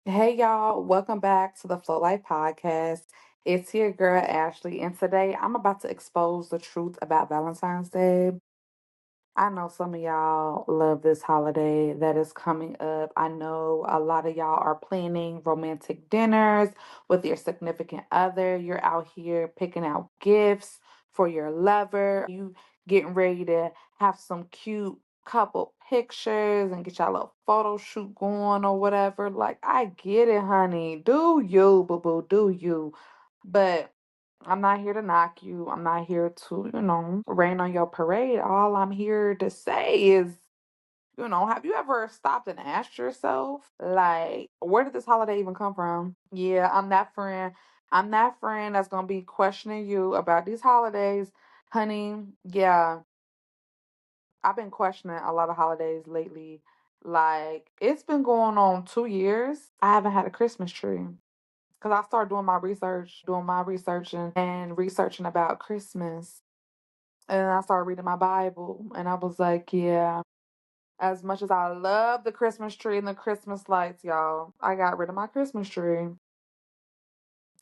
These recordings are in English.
Hey y'all, welcome back to the Flow Life Podcast. It's your girl Ashley, and today I'm about to expose the truth about Valentine's Day. I know some of y'all love this holiday that is coming up. I know a lot of y'all are planning romantic dinners with your significant other. You're out here picking out gifts for your lover. You getting ready to have some cute couple pictures and get y'all little photo shoot going or whatever. Like, I get it, honey. Do you, boo boo, do you. But I'm not here to knock you. I'm not here to, rain on your parade. All I'm here to say is, have you ever stopped and asked yourself, like, where did this holiday even come from? Yeah, I'm that friend. I'm that friend that's going to be questioning you about these holidays. Honey, yeah, I've been questioning a lot of holidays lately. Like, it's been going on 2 years. I haven't had a Christmas tree. Because I started doing my researching and researching about Christmas. And I started reading my Bible. And I was like, yeah, as much as I love the Christmas tree and the Christmas lights, y'all, I got rid of my Christmas tree.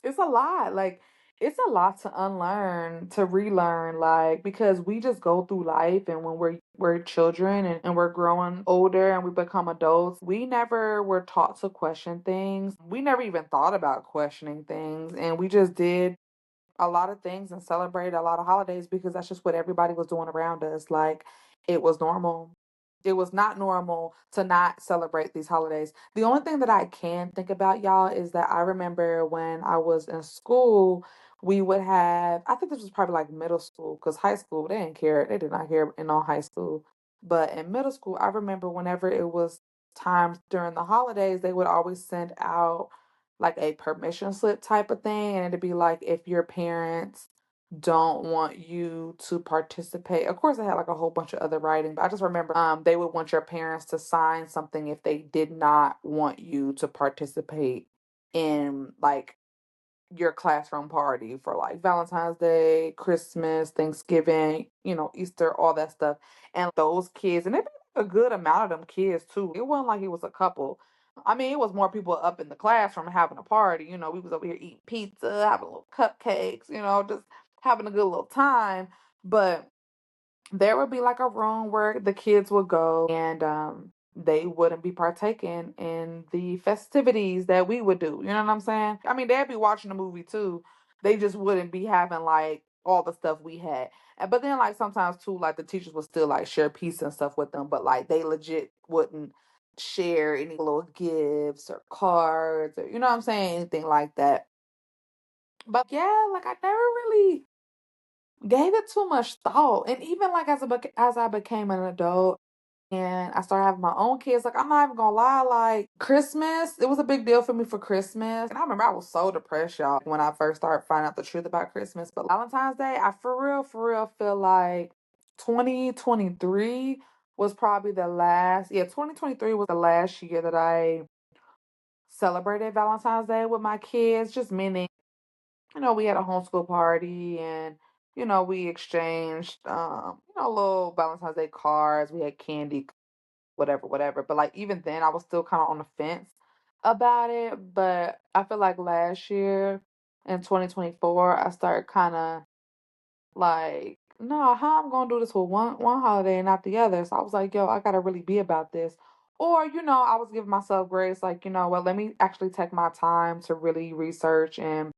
It's a lot. Like, it's a lot to unlearn, to relearn, like, because we just go through life, and when we're children and we're growing older and we become adults, we never were taught to question things. We never even thought about questioning things, and we just did a lot of things and celebrated a lot of holidays because that's just what everybody was doing around us. Like, it was normal. It was not normal to not celebrate these holidays. The only thing that I can think about, y'all, is that I remember when I was in school, we would have, I think this was probably like middle school, because high school, they didn't care. They did not care in all high school. But in middle school, I remember whenever it was times during the holidays, they would always send out like a permission slip type of thing. And it'd be like, if your parents don't want you to participate. Of course, I had like a whole bunch of other writing, but I just remember they would want your parents to sign something if they did not want you to participate in like your classroom party for like Valentine's Day, Christmas, Thanksgiving, Easter, all that stuff. And those kids, and it be a good amount of them kids too. It wasn't like it was a couple. I mean, it was more people up in the classroom having a party. We was over here eating pizza, having little cupcakes, just having a good little time. But there would be like a room where the kids would go and they wouldn't be partaking in the festivities that we would do. You know what I'm saying? I mean, they'd be watching the movie too. They just wouldn't be having like all the stuff we had. But then like sometimes too, like the teachers would still like share pizza and stuff with them, but like they legit wouldn't share any little gifts or cards or you know what I'm saying, anything like that. But yeah, like I never really gave it too much thought. And even like as I became an adult and I started having my own kids, like I'm not even gonna lie, like Christmas, it was a big deal for me for Christmas. And I remember I was so depressed, y'all, when I first started finding out the truth about Christmas. But Valentine's Day, I for real feel like 2023 was probably the last, yeah, 2023 was the last year that I celebrated Valentine's Day with my kids, just meaning we had a homeschool party and, we exchanged, little Valentine's Day cards. We had candy, whatever, whatever. But like, even then, I was still kind of on the fence about it. But I feel like last year in 2024, I started kind of like, no, how I'm gonna do this with one holiday and not the other. So I was like, yo, I gotta really be about this. Or, I was giving myself grace, like, well, let me actually take my time to really research and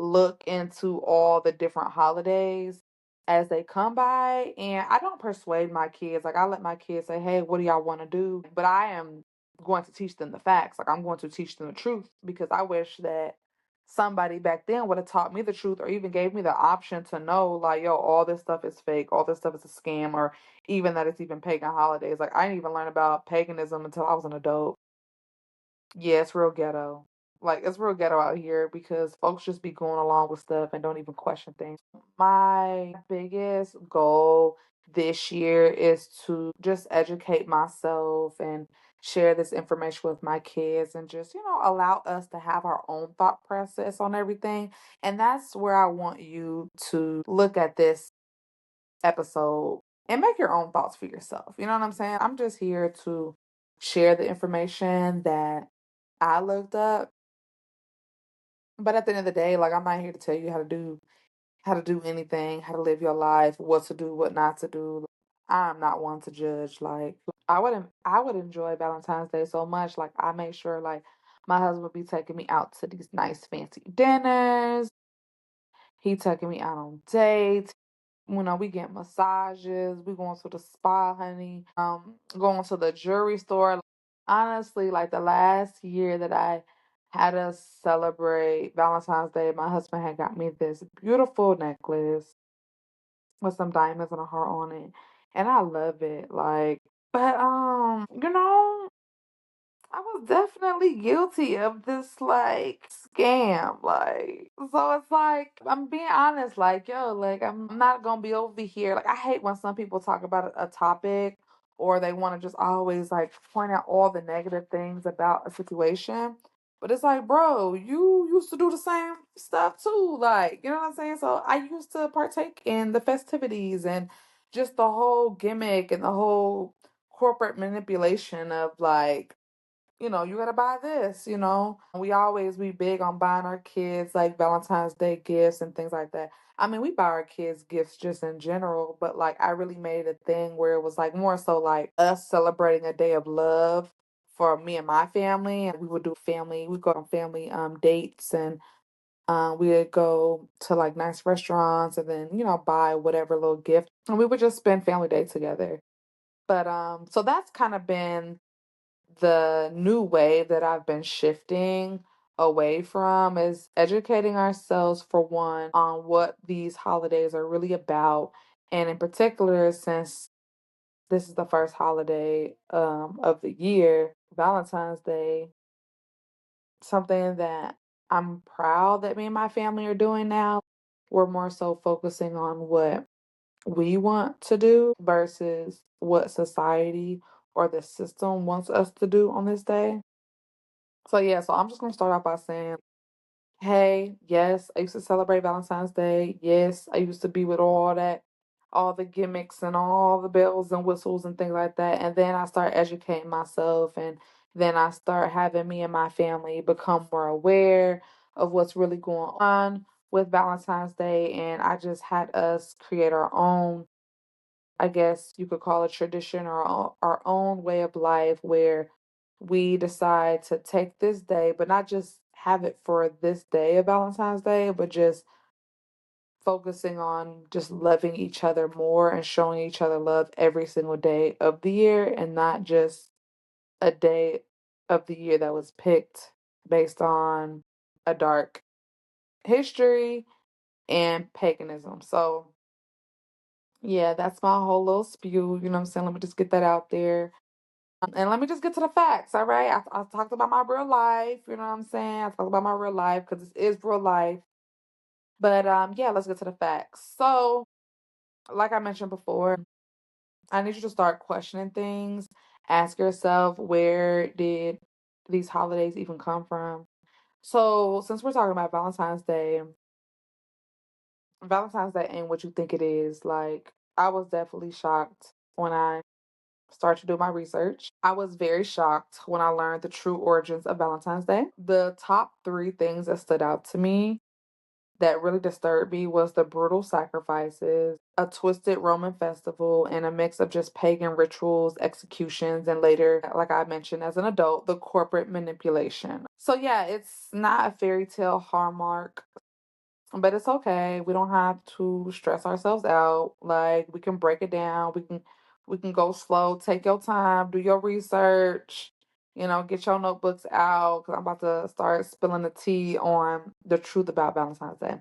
look into all the different holidays as they come by. And I don't persuade my kids. Like, I let my kids say, hey, what do y'all want to do? But I am going to teach them the facts. Like, I'm going to teach them the truth because I wish that somebody back then would have taught me the truth or even gave me the option to know, like, yo, all this stuff is fake, all this stuff is a scam, or even that it's even pagan holidays. Like, I didn't even learn about paganism until I was an adult. Yeah, it's real ghetto. Like, it's real ghetto out here because folks just be going along with stuff and don't even question things. My biggest goal this year is to just educate myself and share this information with my kids and just, allow us to have our own thought process on everything. And that's where I want you to look at this episode and make your own thoughts for yourself. You know what I'm saying? I'm just here to share the information that I looked up. But at the end of the day, like I'm not here to tell you how to do anything, how to live your life, what to do, what not to do. I'm not one to judge. Like I would enjoy Valentine's Day so much. Like I make sure like my husband would be taking me out to these nice fancy dinners. He taking me out on dates. You know, we get massages, we going to the spa, honey. Going to the jewelry store. Honestly, like the last year that I had us celebrate Valentine's Day, my husband had got me this beautiful necklace with some diamonds and a heart on it. And I love it. Like, but you know, I was definitely guilty of this like scam. Like, so it's like, I'm being honest, like, yo, like, I'm not gonna be over here. Like, I hate when some people talk about a topic or they want to just always like point out all the negative things about a situation. But it's like, bro, you used to do the same stuff too. Like, you know what I'm saying? So I used to partake in the festivities and just the whole gimmick and the whole corporate manipulation of like, you know, you gotta buy this, you know. We always be big on buying our kids like Valentine's Day gifts and things like that. I mean, we buy our kids gifts just in general, but like I really made it a thing where it was like more so like us celebrating a day of love for me and my family. And we would do family, we go on family dates and we would go to like nice restaurants and then, you know, buy whatever little gift. And we would just spend family day together. But so that's kind of been the new way that I've been shifting away from is educating ourselves for one on what these holidays are really about. And in particular, since this is the first holiday of the year, Valentine's Day, something that I'm proud that me and my family are doing now. We're more so focusing on what we want to do versus what society or the system wants us to do on this day. So yeah, so I'm just gonna start off by saying, hey, yes, I used to celebrate Valentine's Day. Yes, I used to be with all that, all the gimmicks and all the bells and whistles and things like that. And then I start educating myself and then I start having me and my family become more aware of what's really going on with Valentine's Day. And I just had us create our own, I guess you could call it tradition or our own way of life where we decide to take this day, but not just have it for this day of Valentine's Day, but just focusing on just loving each other more and showing each other love every single day of the year and not just a day of the year that was picked based on a dark history and paganism. So, yeah, that's my whole little spew. You know what I'm saying? Let me just get that out there. And let me just get to the facts, all right? I talked about my real life, you know what I'm saying? I talked about my real life because it is real life. But yeah, let's get to the facts. So, like I mentioned before, I need you to start questioning things. Ask yourself, where did these holidays even come from? So, since we're talking about Valentine's Day ain't what you think it is. Like, I was definitely shocked when I started to do my research. I was very shocked when I learned the true origins of Valentine's Day. The top three things that stood out to me that really disturbed me was the brutal sacrifices, a twisted Roman festival, and a mix of just pagan rituals, executions, and later, like I mentioned as an adult, the corporate manipulation. So yeah, it's not a fairy tale hallmark, but it's okay. We don't have to stress ourselves out. Like we can break it down. We can go slow. Take your time. Do your research. You know, get your notebooks out because I'm about to start spilling the tea on the truth about Valentine's Day.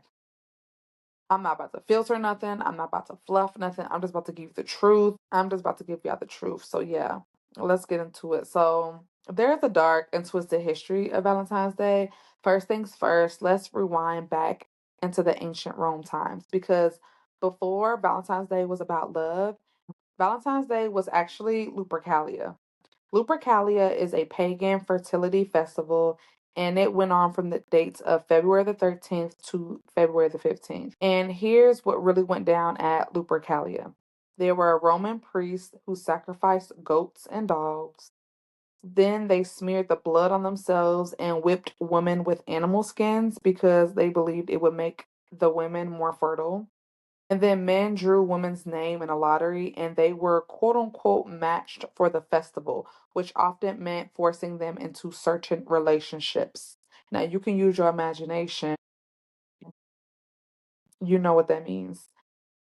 I'm not about to filter nothing. I'm not about to fluff nothing. I'm just about to give you the truth. I'm just about to give y'all the truth. So yeah, let's get into it. So there's a dark and twisted history of Valentine's Day. First things first, let's rewind back into the ancient Rome times because before Valentine's Day was about love, Valentine's Day was actually Lupercalia. Lupercalia is a pagan fertility festival and it went on from the dates of February the 13th to February the 15th. And here's what really went down at Lupercalia. There were Roman priests who sacrificed goats and dogs. Then they smeared the blood on themselves and whipped women with animal skins because they believed it would make the women more fertile. And then men drew women's name in a lottery and they were quote unquote matched for the festival, which often meant forcing them into certain relationships. Now you can use your imagination, you know what that means.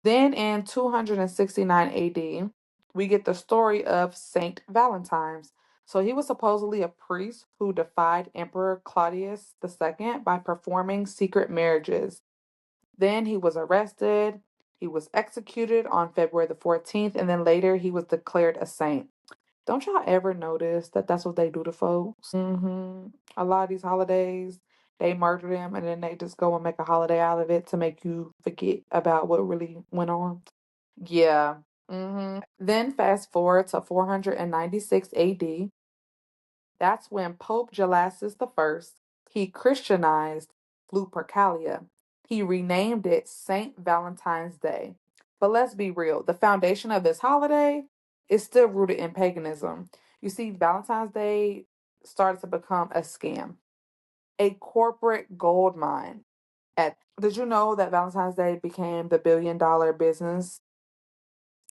Then in 269 AD, we get the story of Saint Valentine's. So he was supposedly a priest who defied Emperor Claudius II by performing secret marriages. Then he was arrested, he was executed on February the 14th, and then later he was declared a saint. Don't y'all ever notice that that's what they do to folks? A lot of these holidays, they murder them and then they just go and make a holiday out of it to make you forget about what really went on. Yeah. Then fast forward to 496 AD. That's when Pope Gelasius I, he Christianized Lupercalia. He renamed it Saint Valentine's Day. But let's be real, the foundation of this holiday is still rooted in paganism. You see, Valentine's Day started to become a scam, a corporate gold mine. Did you know that Valentine's Day became the billion-dollar business?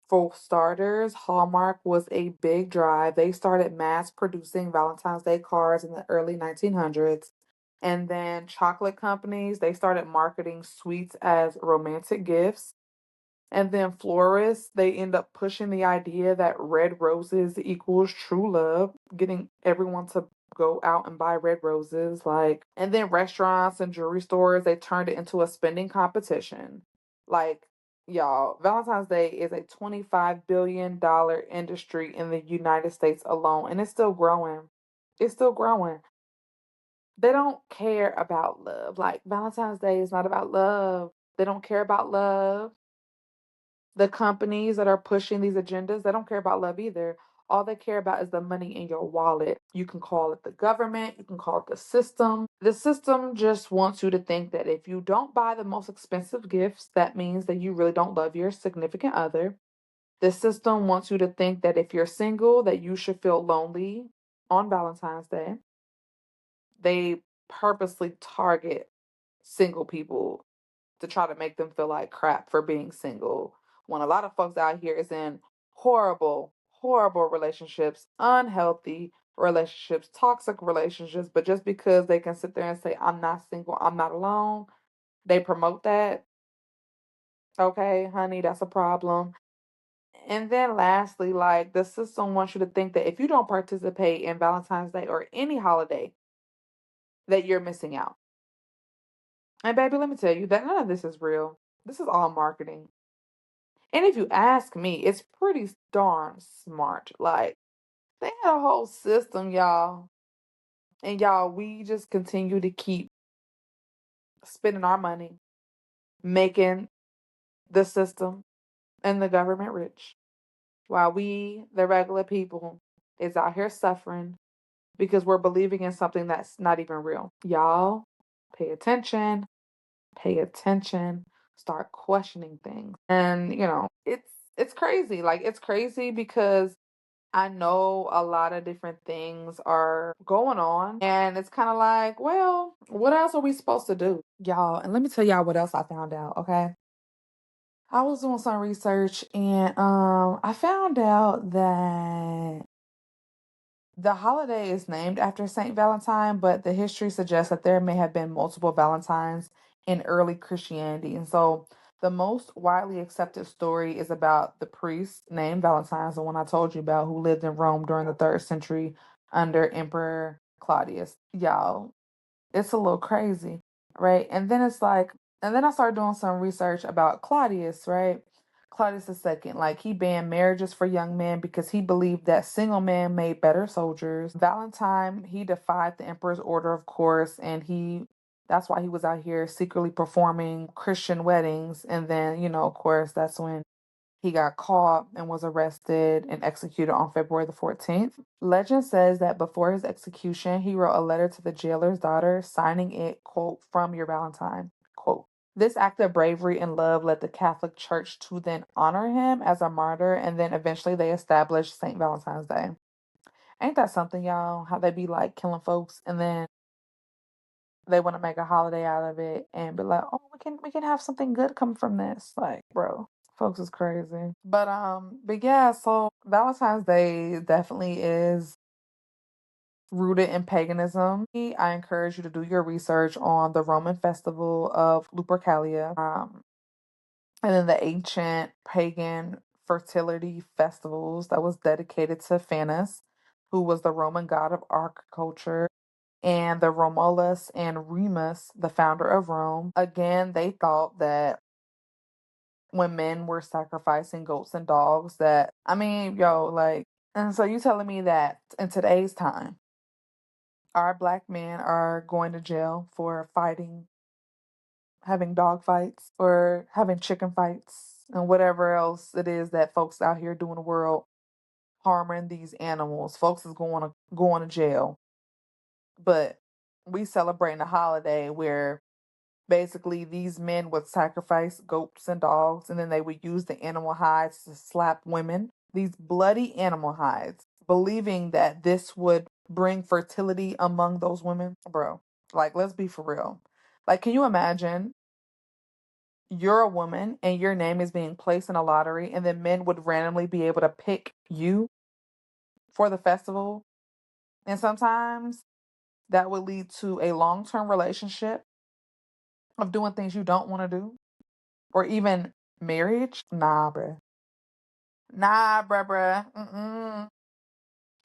For starters, Hallmark was a big drive. They started mass producing Valentine's Day cards in the early 1900s. And then chocolate companies, they started marketing sweets as romantic gifts. And then florists, they end up pushing the idea that red roses equals true love, getting everyone to go out and buy red roses. And then restaurants and jewelry stores, they turned it into a spending competition. Like, y'all, Valentine's Day is a $25 billion industry in the United States alone, and it's still growing. It's still growing. They don't care about love. Like, Valentine's Day is not about love. They don't care about love. The companies that are pushing these agendas, they don't care about love either. All they care about is the money in your wallet. You can call it the government, you can call it the system. The system just wants you to think that if you don't buy the most expensive gifts, that means that you really don't love your significant other. The system wants you to think that if you're single, that you should feel lonely on Valentine's Day. They purposely target single people to try to make them feel like crap for being single. When a lot of folks out here is in horrible, horrible relationships, unhealthy relationships, toxic relationships, but just because they can sit there and say, I'm not single, I'm not alone, they promote that. Okay, honey, that's a problem. And then lastly, like the system wants you to think that if you don't participate in Valentine's Day or any holiday, that you're missing out. And baby, let me tell you that none of this is real. This is all marketing. And if you ask me, it's pretty darn smart. Like, they had a whole system, y'all. And y'all, we just continue to keep spending our money, making the system and the government rich, while we, the regular people, is out here suffering because we're believing in something that's not even real. Y'all, pay attention, pay attention, start questioning things. And, it's crazy. Like, it's crazy because I know a lot of different things are going on, and it's kind of like, well, what else are we supposed to do? Y'all, and let me tell y'all what else I found out, okay? I was doing some research and I found out that the holiday is named after Saint Valentine, but the history suggests that there may have been multiple Valentines in early Christianity. And so the most widely accepted story is about the priest named Valentine, the one I told you about, who lived in Rome during the third century under Emperor Claudius. Y'all, it's a little crazy, right? And then I started doing some research about Claudius, right? Claudius II, like he banned marriages for young men because he believed that single men made better soldiers. Valentine, he defied the emperor's order, of course, and that's why he was out here secretly performing Christian weddings. And then, of course, that's when he got caught and was arrested and executed on February the 14th. Legend says that before his execution, he wrote a letter to the jailer's daughter, signing it, quote, from your Valentine, quote. This act of bravery and love led the Catholic Church to then honor him as a martyr, and then eventually they established St. Valentine's Day. Ain't that something, y'all? How they be like killing folks and then they want to make a holiday out of it and be like, "Oh, we can have something good come from this." Like, bro, folks is crazy. But yeah, so Valentine's Day definitely is rooted in paganism. I encourage you to do your research on the Roman festival of Lupercalia, and then the ancient pagan fertility festivals that was dedicated to Phanes, who was the Roman god of agriculture, and the Romulus and Remus, the founder of Rome. Again, they thought that when men were sacrificing goats and dogs, that, I mean, yo, like, and so you telling me that in today's time, our black men are going to jail for fighting, having dog fights, or having chicken fights, and whatever else it is that folks out here do in the world harming these animals. Folks is going to jail. But we celebrating a holiday where basically these men would sacrifice goats and dogs, and then they would use the animal hides to slap women. These bloody animal hides, believing that this would bring fertility among those women. Bro, like, let's be for real. Like, can you imagine you're a woman and your name is being placed in a lottery, and then men would randomly be able to pick you for the festival? And sometimes that would lead to a long term relationship of doing things you don't want to do, or even marriage. Nah, bruh. Nah, bruh. Mm-mm.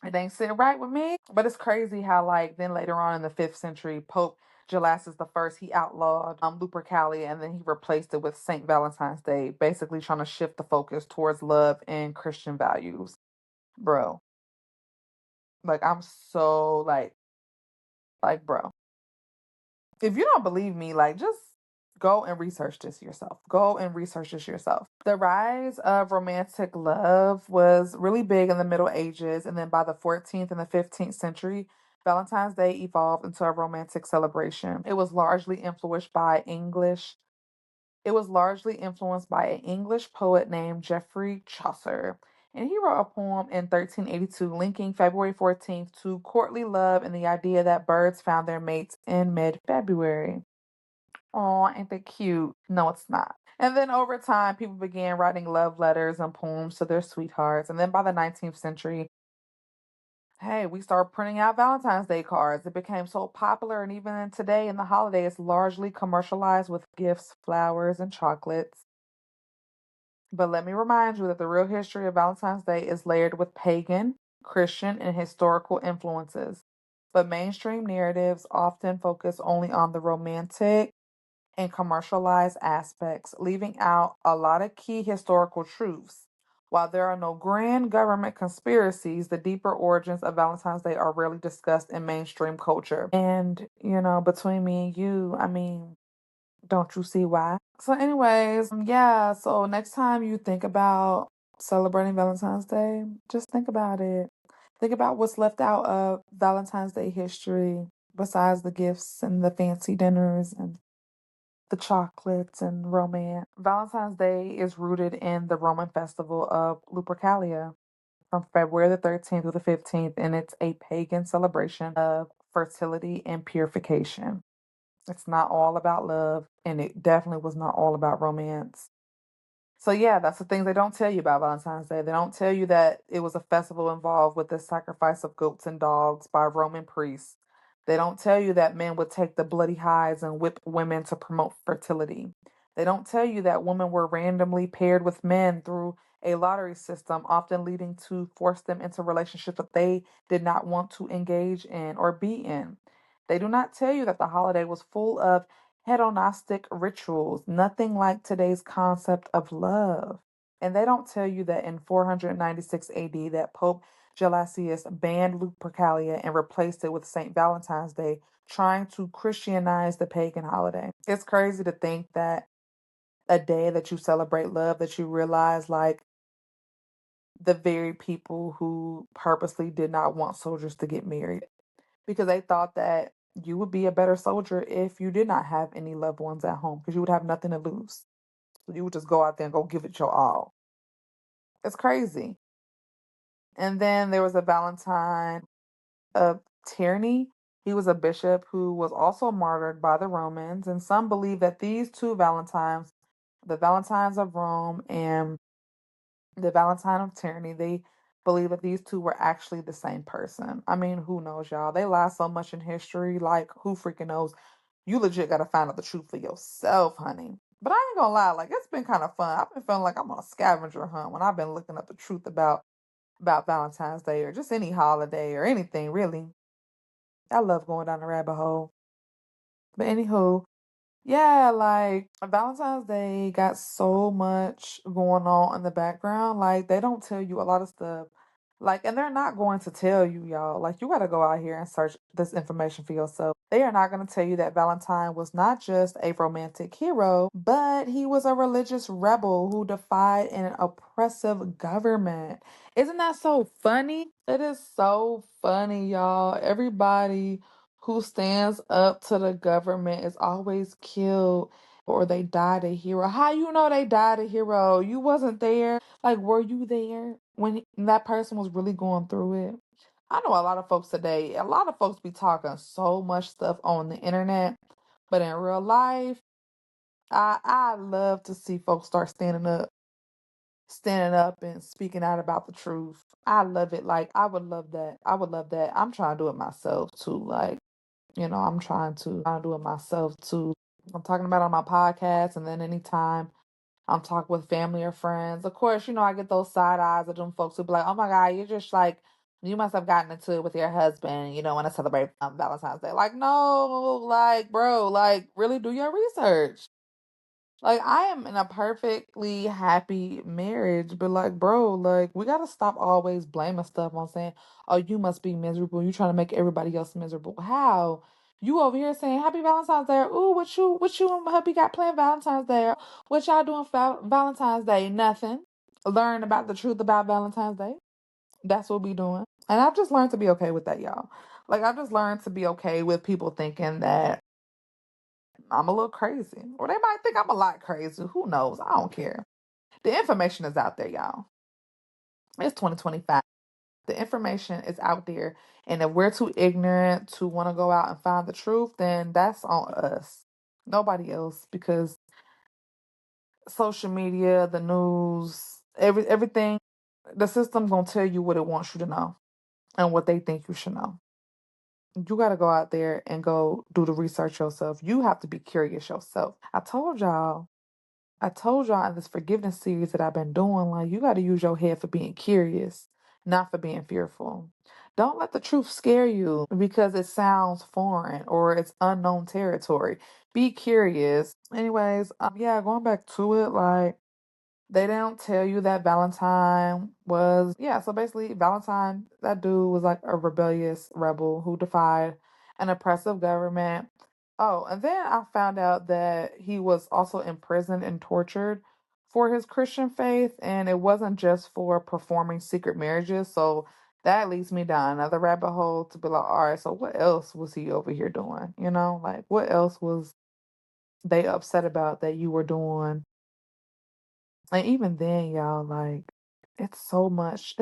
It ain't sit right with me. But it's crazy how, like, then later on in the 5th century, Pope Gelasius the First, he outlawed Lupercalia, and then he replaced it with Saint Valentine's Day, basically trying to shift the focus towards love and Christian values. Bro, like, I'm so bro. If you don't believe me, like, just go and research this yourself. Go and research this yourself. The rise of romantic love was really big in the Middle Ages, and then by the 14th and the 15th century, Valentine's Day evolved into a romantic celebration. It was largely influenced by an English poet named Geoffrey Chaucer. And he wrote a poem in 1382 linking February 14th to courtly love and the idea that birds found their mates in mid February. Aw, ain't that cute? No, it's not. And then over time, people began writing love letters and poems to their sweethearts. And then by the 19th century, hey, we started printing out Valentine's Day cards. It became so popular, and even today in the holiday, it's largely commercialized with gifts, flowers, and chocolates. But let me remind you that the real history of Valentine's Day is layered with pagan, Christian, and historical influences. But mainstream narratives often focus only on the romantic and commercialized aspects, leaving out a lot of key historical truths. While there are no grand government conspiracies, the deeper origins of Valentine's Day are rarely discussed in mainstream culture. And, between me and you, I mean, don't you see why? So, anyways, yeah, so next time you think about celebrating Valentine's Day, just think about it. Think about what's left out of Valentine's Day history besides the gifts and the fancy dinners and the chocolates and romance. Valentine's Day is rooted in the Roman festival of Lupercalia from February the 13th to the 15th, and it's a pagan celebration of fertility and purification. It's not all about love, and it definitely was not all about romance. So yeah, that's the thing they don't tell you about Valentine's Day. They don't tell you that it was a festival involved with the sacrifice of goats and dogs by Roman priests. They don't tell you that men would take the bloody hides and whip women to promote fertility. They don't tell you that women were randomly paired with men through a lottery system, often leading to force them into relationships that they did not want to engage in or be in. They do not tell you that the holiday was full of hedonistic rituals, nothing like today's concept of love. And they don't tell you that in 496 AD that Pope Gelasius banned Lupercalia and replaced it with St. Valentine's Day, trying to Christianize the pagan holiday. It's crazy to think that a day that you celebrate love, that you realize, like, the very people who purposely did not want soldiers to get married because they thought that you would be a better soldier if you did not have any loved ones at home because you would have nothing to lose. So you would just go out there and go give it your all. It's crazy. And then there was a Valentine of Tyranny. He was a bishop who was also martyred by the Romans, and some believe that these two Valentines, the Valentines of Rome and the Valentine of Tyranny, they believe that these two were actually the same person. I mean, who knows, y'all? They lie so much in history, like who freaking knows? You legit gotta find out the truth for yourself, honey. But I ain't gonna lie, like it's been kind of fun. I've been feeling like I'm on a scavenger hunt when I've been looking up the truth about Valentine's Day or just any holiday or anything really. I love going down the rabbit hole. But anywho, yeah, like Valentine's Day got so much going on in the background. Like they don't tell you a lot of stuff. Like, and they're not going to tell you, y'all. Like, you got to go out here and search this information for yourself. They are not going to tell you that Valentine was not just a romantic hero, but he was a religious rebel who defied an oppressive government. Isn't that so funny? It is so funny, y'all. Everybody who stands up to the government is always killed or they died a hero. How you know they died a hero? You wasn't there. Like, were you there when that person was really going through it? I know a lot of folks today, a lot of folks be talking so much stuff on the internet, but in real life, I love to see folks start standing up and speaking out about the truth. I love it. Like I would love that. I would love that. I'm trying to do it myself too. Like I'm trying to do it myself too. I'm talking about it on my podcast, and then anytime I'm talking with family or friends, of course, I get those side eyes of them folks who be like, "Oh my God, you're just like you must have gotten into it with your husband, when to celebrate Valentine's Day." Like, no, like, bro, like, really do your research. Like I am in a perfectly happy marriage, but like, bro, like we gotta stop always blaming stuff on saying, "Oh, you must be miserable. You trying to make everybody else miserable." How? You over here saying Happy Valentine's Day? Ooh, what you and hubby got planned Valentine's Day? What y'all doing for Valentine's Day? Nothing. Learn about the truth about Valentine's Day. That's what we doing. And I've just learned to be okay with that, y'all. Like I've just learned to be okay with people thinking that I'm a little crazy. Or they might think I'm a lot crazy. Who knows? I don't care. The information is out there, y'all. It's 2025. The information is out there. And if we're too ignorant to want to go out and find the truth, then that's on us. Nobody else. Because social media, the news, everything, the system's gonna tell you what it wants you to know and what they think you should know. You gotta go out there and go do the research yourself. You have to be curious yourself. I told y'all in this forgiveness series that I've been doing, like, you got to use your head for being curious, not for being fearful. Don't let the truth scare you because it sounds foreign or it's unknown territory. Be curious. Anyways, yeah, going back to it, like, they don't tell you that Valentine was, yeah, so basically, Valentine, that dude was like a rebellious rebel who defied an oppressive government. Oh, and then I found out that he was also imprisoned and tortured for his Christian faith, and it wasn't just for performing secret marriages. So that leads me down another rabbit hole to be like, all right, so what else was he over here doing? Like what else was they upset about that you were doing? And even then, y'all, like, it's so much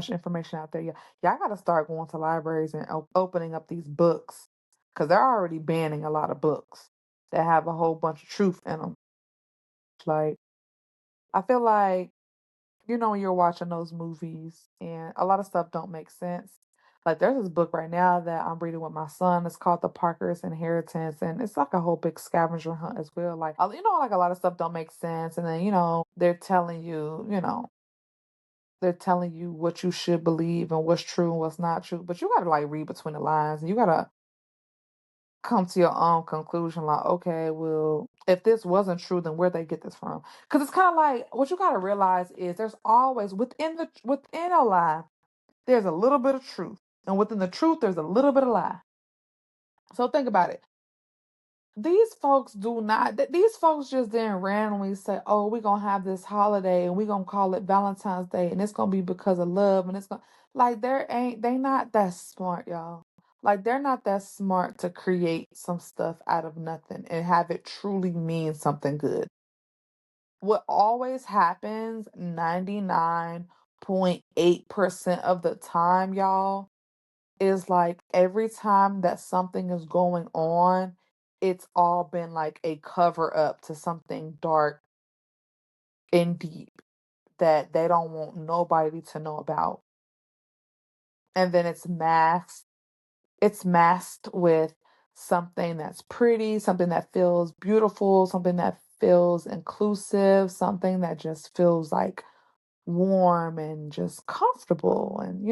information out there. Y'all gotta start going to libraries and opening up these books. Because they're already banning a lot of books that have a whole bunch of truth in them. Like, I feel like, when you're watching those movies and a lot of stuff don't make sense. Like, there's this book right now that I'm reading with my son. It's called The Parker's Inheritance, and it's like a whole big scavenger hunt as well. Like, like a lot of stuff don't make sense, and then they're telling you, what you should believe and what's true and what's not true. But you gotta like read between the lines, and you gotta come to your own conclusion. Like, okay, well, if this wasn't true, then where'd they get this from? Because it's kind of like what you gotta realize is there's always within a lie, there's a little bit of truth, and within the truth, there's a little bit of lie. So think about it. These folks do not. These folks just didn't randomly say, "Oh, we're gonna have this holiday and we're gonna call it Valentine's Day, and it's gonna be because of love." And it's gonna like they not that smart, y'all. Like they're not that smart to create some stuff out of nothing and have it truly mean something good. What always happens 99 0.8% of the time, y'all, is like every time that something is going on, it's all been like a cover up to something dark and deep that they don't want nobody to know about. And then it's masked with something that's pretty, something that feels beautiful, something that feels inclusive, something that just feels like warm and just comfortable. And,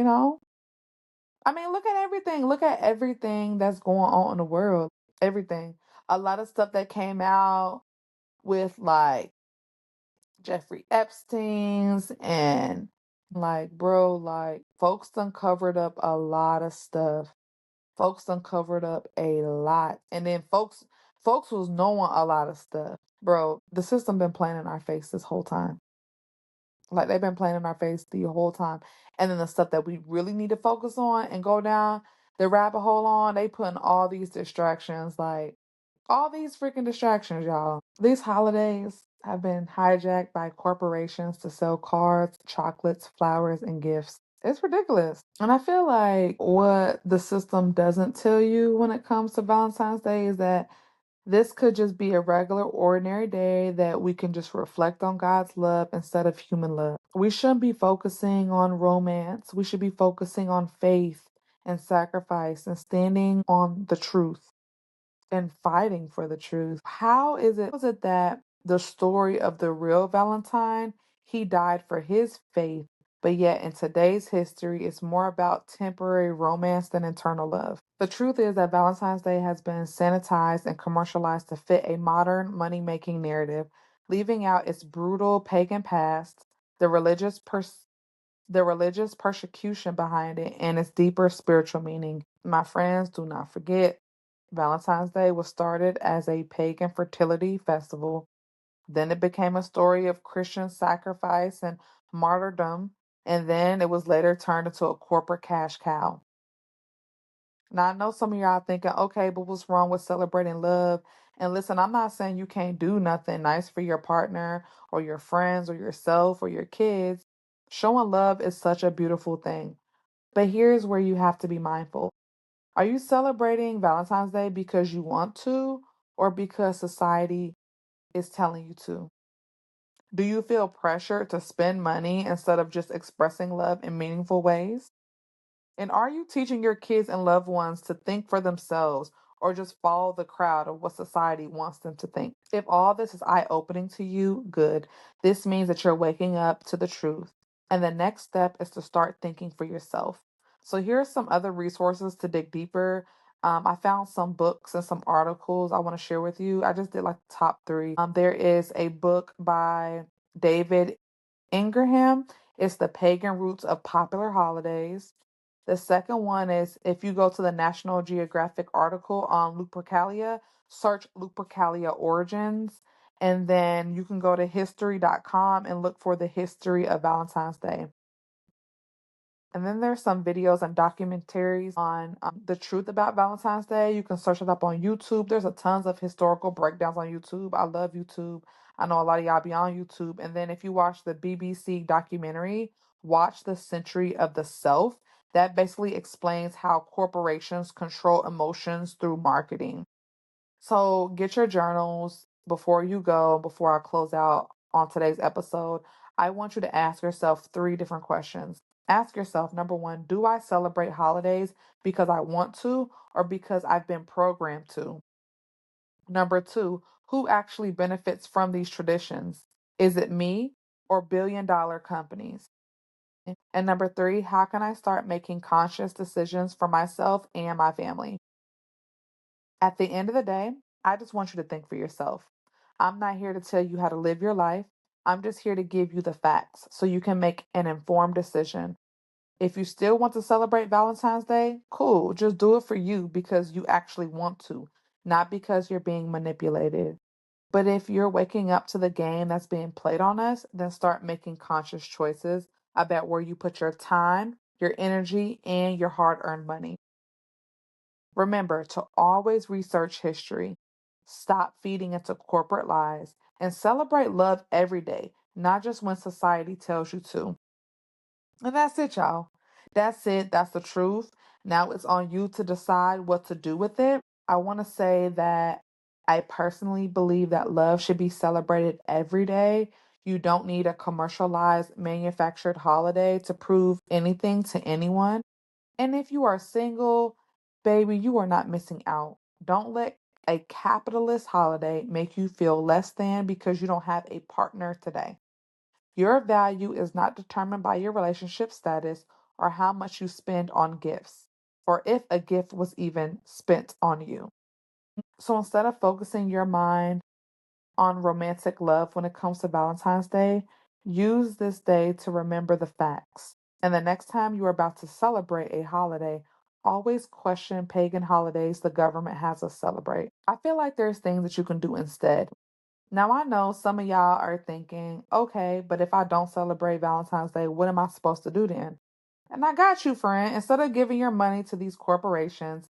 I mean, look at everything. Look at everything that's going on in the world. Everything. A lot of stuff that came out with like Jeffrey Epstein's and like, bro, like folks done covered up a lot of stuff. Folks done covered up a lot. And then folks was knowing a lot of stuff. Bro, the system been playing in our face this whole time. Like they've been playing in our face the whole time. And then the stuff that we really need to focus on and go down the rabbit hole on, they putting all these distractions, like all these freaking distractions, y'all. These holidays have been hijacked by corporations to sell cards, chocolates, flowers, and gifts. It's ridiculous. And I feel like what the system doesn't tell you when it comes to Valentine's Day is that this could just be a regular, ordinary day that we can just reflect on God's love instead of human love. We shouldn't be focusing on romance. We should be focusing on faith and sacrifice and standing on the truth and fighting for the truth. How is it that the story of the real Valentine, he died for his faith, but yet in today's history, it's more about temporary romance than eternal love? The truth is that Valentine's Day has been sanitized and commercialized to fit a modern money making narrative, leaving out its brutal pagan past, the religious persecution behind it, and its deeper spiritual meaning. My friends, do not forget, Valentine's Day was started as a pagan fertility festival. Then it became a story of Christian sacrifice and martyrdom, and then it was later turned into a corporate cash cow. Now, I know some of y'all thinking, okay, but what's wrong with celebrating love? And listen, I'm not saying you can't do nothing nice for your partner or your friends or yourself or your kids. Showing love is such a beautiful thing. But here's where you have to be mindful. Are you celebrating Valentine's Day because you want to or because society is telling you to? Do you feel pressure to spend money instead of just expressing love in meaningful ways? And are you teaching your kids and loved ones to think for themselves or just follow the crowd of what society wants them to think? If all this is eye opening to you, good. This means that you're waking up to the truth. And the next step is to start thinking for yourself. So, here are some other resources to dig deeper. I found some books and some articles I want to share with you. I just did like the top three. There is a book by David Ingraham. It's The Pagan Roots of Popular Holidays. The second one is if you go to the National Geographic article on Lupercalia, search Lupercalia origins, and then you can go to history.com and look for the history of Valentine's Day. And then there's some videos and documentaries on the truth about Valentine's Day. You can search it up on YouTube. There's a tons of historical breakdowns on YouTube. I love YouTube. I know a lot of y'all be on YouTube. And then if you watch the BBC documentary, Watch the Century of the Self, that basically explains how corporations control emotions through marketing. So get your journals before you go, before I close out on today's episode. I want you to ask yourself three different questions. Ask yourself, number one, do I celebrate holidays because I want to or because I've been programmed to? Number two, who actually benefits from these traditions? Is it me or billion-dollar companies? And number three, how can I start making conscious decisions for myself and my family? At the end of the day, I just want you to think for yourself. I'm not here to tell you how to live your life. I'm just here to give you the facts so you can make an informed decision. If you still want to celebrate Valentine's Day, cool. Just do it for you because you actually want to, not because you're being manipulated. But if you're waking up to the game that's being played on us, then start making conscious choices about where you put your time, your energy, and your hard earned money. Remember to always research history, stop feeding into corporate lies, and celebrate love every day, not just when society tells you to. And that's it, y'all. That's it. That's the truth. Now it's on you to decide what to do with it. I want to say that I personally believe that love should be celebrated every day. You don't need a commercialized, manufactured holiday to prove anything to anyone. And if you are single, baby, you are not missing out. Don't let a capitalist holiday make you feel less than because you don't have a partner today. Your value is not determined by your relationship status or how much you spend on gifts, or if a gift was even spent on you. So instead of focusing your mind on romantic love when it comes to Valentine's Day, use this day to remember the facts. And the next time you are about to celebrate a holiday, always question pagan holidays the government has us celebrate. I feel like there's things that you can do instead. Now, I know some of y'all are thinking, okay, but if I don't celebrate Valentine's Day, what am I supposed to do then? And I got you, friend. Instead of giving your money to these corporations,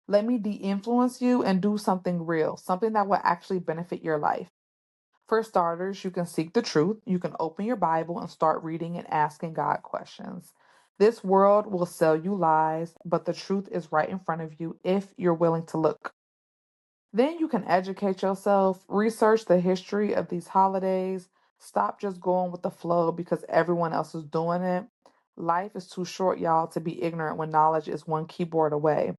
let me de influence you and do something real, something that will actually benefit your life. For starters, you can seek the truth. You can open your Bible and start reading and asking God questions. This world will sell you lies, but the truth is right in front of you if you're willing to look. Then you can educate yourself, research the history of these holidays, stop just going with the flow because everyone else is doing it. Life is too short, y'all, to be ignorant when knowledge is one keyboard away.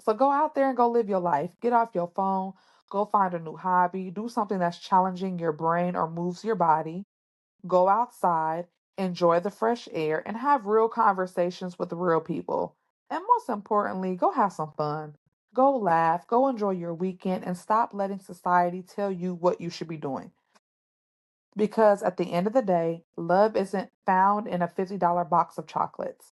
So go out there and go live your life. Get off your phone, go find a new hobby, do something that's challenging your brain or moves your body. Go outside, enjoy the fresh air, and have real conversations with real people. And most importantly, go have some fun. Go laugh, go enjoy your weekend, and stop letting society tell you what you should be doing. Because at the end of the day, love isn't found in a $50 box of chocolates.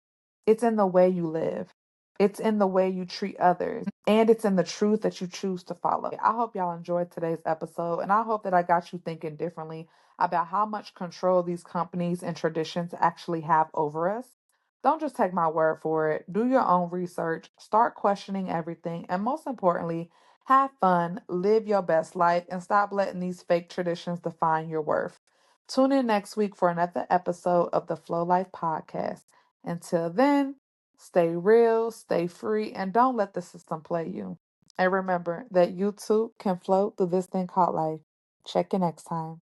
It's in the way you live. It's in the way you treat others. And it's in the truth that you choose to follow. I hope y'all enjoyed today's episode. And I hope that I got you thinking differently about how much control these companies and traditions actually have over us. Don't just take my word for it. Do your own research. Start questioning everything. And most importantly, have fun, live your best life, and stop letting these fake traditions define your worth. Tune in next week for another episode of the Flow Life Podcast. Until then, stay real, stay free, and don't let the system play you. And remember that you too can float through this thing called life. Check you next time.